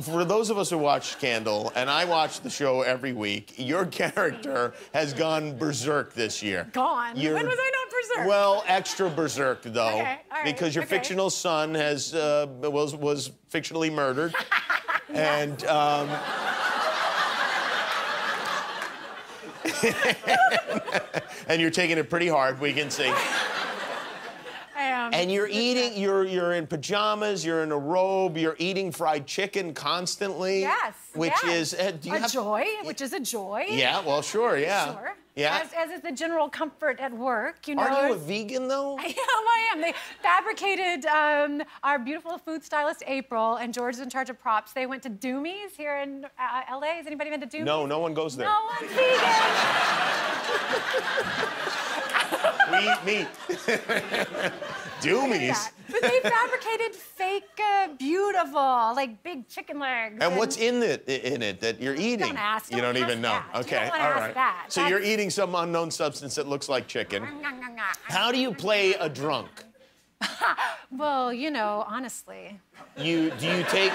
For those of us who watch Scandal, and I watch the show every week, your character has gone berserk this year. Gone? When was I not berserk? Well, extra berserk, though. Okay, all right, because your fictional son has was fictionally murdered. And and you're taking it pretty hard, we can see. And you're eating, you're in pajamas, you're in a robe, you're eating fried chicken constantly. Yes. Which is joy, which is a joy. Yeah, well, sure, yeah. Sure. Yeah. As is the general comfort at work, you know. Are you a vegan, though? I am. They fabricated our beautiful food stylist, April, and George is in charge of props. They went to Doomy's here in L.A. Has anybody been to Doomy's? No, no one goes there. No one's vegan. We eat meat. Doomy's. But they fabricated fake, beautiful, like big chicken legs. And what's in it that you're eating? Don't ask. You don't even know. That. Okay, you don't all ask right. That. So you're eating some unknown substance that looks like chicken. How do you play a drunk? Well, you know, honestly. Do you drink?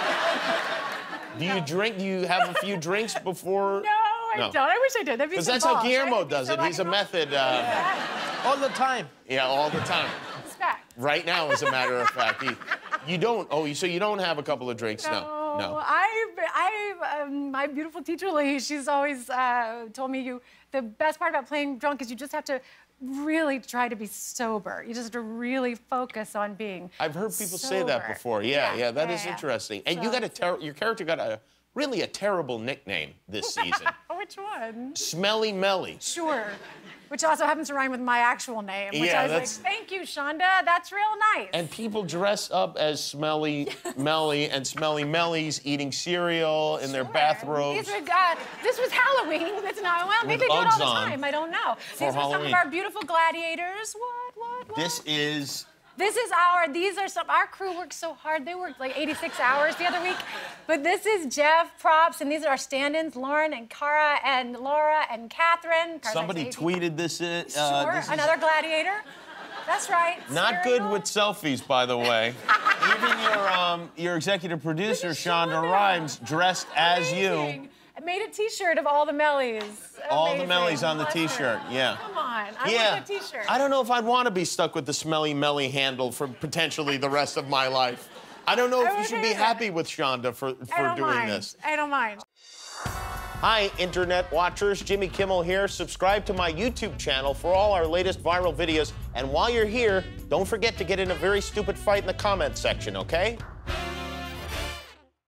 Do you have a few drinks before? No, I don't. I wish I did. Because that's how Guillermo does it. He's a method. All the time. Yeah, all the time. Respect. Right now, as a matter of fact. You don't. Oh, so you don't have a couple of drinks? No. No. My beautiful teacher, Lee, she's always told me the best part about playing drunk is you just have to really try to be sober. You just have to really focus on being I've heard people sober. say that before. Yeah, that is interesting. And you got your character got a terrible nickname this season. Which one? Smelly Melly. Sure. Which also happens to rhyme with my actual name. Which I was like, thank you, Shonda. That's real nice. And people dress up as Smelly Melly and Smelly Mellies eating cereal in their bathrobes. This was Halloween. It's not, well, maybe they do it all the time. I don't know. These are some of our beautiful gladiators. What? Our crew works so hard. They worked like 86 hours the other week. But this is Jeff, props, and these are our stand-ins, Lauren and Cara and Laura and Catherine. Somebody tweeted this. Sure, another gladiator. That's right. Not good with selfies, by the way. Even your executive producer, Shonda Rhimes, dressed as you. I made a T-shirt of all the Mellies. All the Mellies on the T-shirt, yeah. Come on, I want the T-shirt. I don't know if I'd want to be stuck with the Smelly Melly handle for potentially the rest of my life. I don't know if you should be happy with Shonda for doing this. I don't mind. Hi, Internet watchers. Jimmy Kimmel here. Subscribe to my YouTube channel for all our latest viral videos. And while you're here, don't forget to get in a very stupid fight in the comments section, okay?